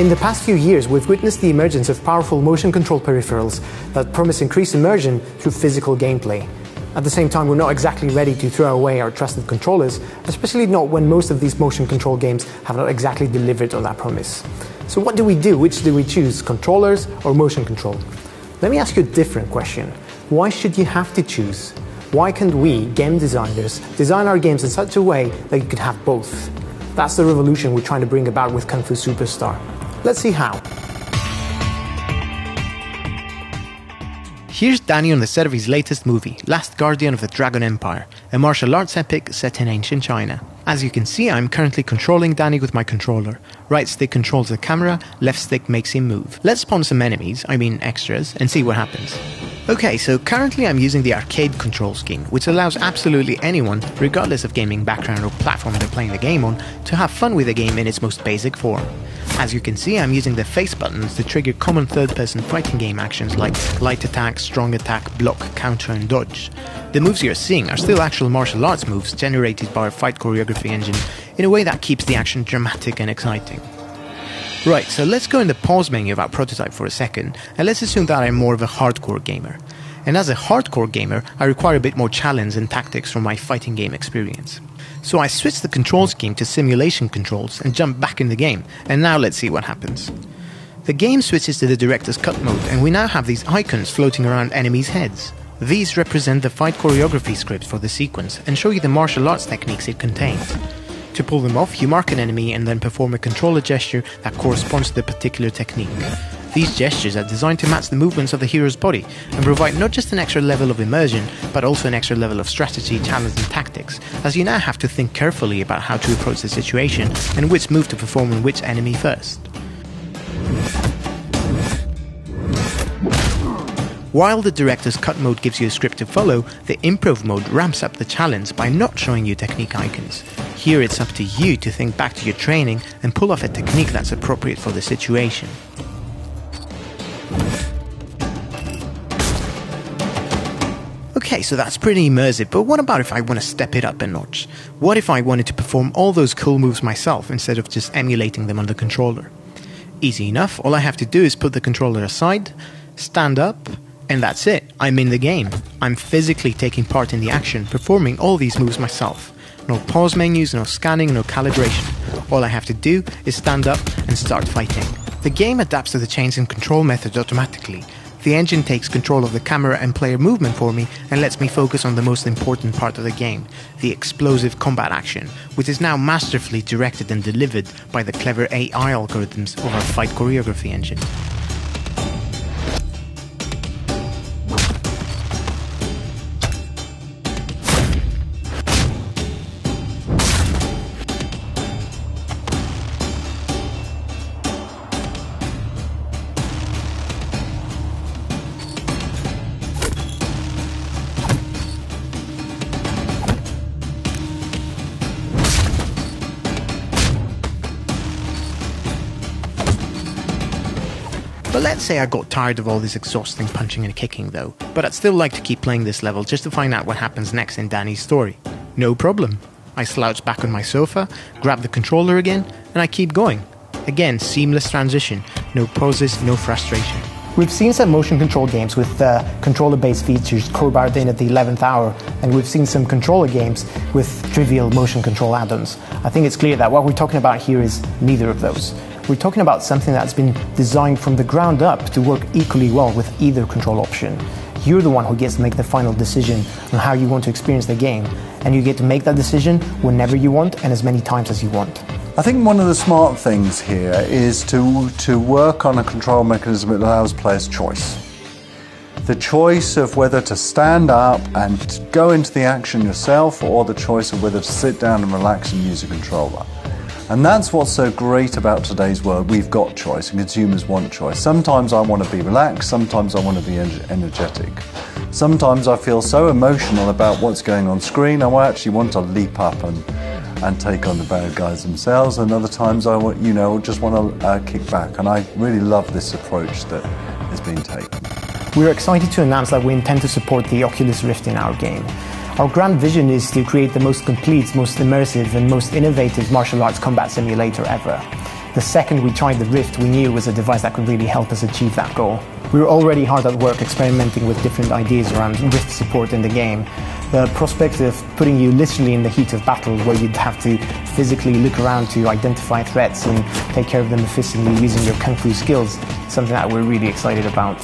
In the past few years, we've witnessed the emergence of powerful motion control peripherals that promise increased immersion through physical gameplay. At the same time, we're not exactly ready to throw away our trusted controllers, especially not when most of these motion control games have not exactly delivered on that promise. So what do we do? Which do we choose, controllers or motion control? Let me ask you a different question. Why should you have to choose? Why can't we, game designers, design our games in such a way that you could have both? That's the revolution we're trying to bring about with Kung Fu Superstar. Let's see how. Here's Danny on the set of his latest movie, Last Guardian of the Dragon Empire, a martial arts epic set in ancient China. As you can see, I'm currently controlling Danny with my controller. Right stick controls the camera, left stick makes him move. Let's spawn some enemies, extras, and see what happens. Okay, so currently I'm using the arcade control scheme, which allows absolutely anyone, regardless of gaming background or platform they're playing the game on, to have fun with the game in its most basic form. As you can see, I'm using the face buttons to trigger common third-person fighting game actions like light attack, strong attack, block, counter and dodge. The moves you're seeing are still actual martial arts moves generated by our fight choreography engine in a way that keeps the action dramatic and exciting. Right, so let's go in the pause menu of our prototype for a second, and let's assume that I'm more of a hardcore gamer. And as a hardcore gamer, I require a bit more challenge and tactics from my fighting game experience. So I switched the control scheme to simulation controls and jumped back in the game, and now let's see what happens. The game switches to the director's cut mode, and we now have these icons floating around enemies' heads. These represent the fight choreography script for the sequence and show you the martial arts techniques it contains. To pull them off, you mark an enemy and then perform a controller gesture that corresponds to the particular technique. These gestures are designed to match the movements of the hero's body and provide not just an extra level of immersion, but also an extra level of strategy, challenge and tactics, as you now have to think carefully about how to approach the situation and which move to perform on which enemy first. While the director's cut mode gives you a script to follow, the improv mode ramps up the challenge by not showing you technique icons. Here it's up to you to think back to your training and pull off a technique that's appropriate for the situation. Okay, so that's pretty immersive, but what about if I want to step it up a notch? What if I wanted to perform all those cool moves myself instead of just emulating them on the controller? Easy enough, all I have to do is put the controller aside, stand up, and that's it, I'm in the game. I'm physically taking part in the action, performing all these moves myself. No pause menus, no scanning, no calibration. All I have to do is stand up and start fighting. The game adapts to the change in control methods automatically. The engine takes control of the camera and player movement for me and lets me focus on the most important part of the game, the explosive combat action, which is now masterfully directed and delivered by the clever AI algorithms of our fight choreography engine. But let's say I got tired of all this exhausting punching and kicking though, but I'd still like to keep playing this level just to find out what happens next in Danny's story. No problem. I slouch back on my sofa, grab the controller again, and I keep going. Again, seamless transition, no pauses, no frustration. We've seen some motion control games with controller-based features crowbarred in at the 11th hour, and we've seen some controller games with trivial motion control add-ons. I think it's clear that what we're talking about here is neither of those. We're talking about something that's been designed from the ground up to work equally well with either control option. You're the one who gets to make the final decision on how you want to experience the game, and you get to make that decision whenever you want and as many times as you want. I think one of the smart things here is to work on a control mechanism that allows players choice. The choice of whether to stand up and go into the action yourself, or the choice of whether to sit down and relax and use a controller. And that's what's so great about today's world. We've got choice, and consumers want choice. Sometimes I want to be relaxed, sometimes I want to be energetic. Sometimes I feel so emotional about what's going on screen, I actually want to leap up and take on the bad guys themselves, and other times I want, just want to kick back. And I really love this approach that is being taken. We're excited to announce that we intend to support the Oculus Rift in our game. Our grand vision is to create the most complete, most immersive and most innovative martial arts combat simulator ever. The second we tried the Rift, we knew it was a device that could really help us achieve that goal. We were already hard at work experimenting with different ideas around Rift support in the game. The prospect of putting you literally in the heat of battle, where you'd have to physically look around to identify threats and take care of them efficiently using your kung fu skills, something that we're really excited about.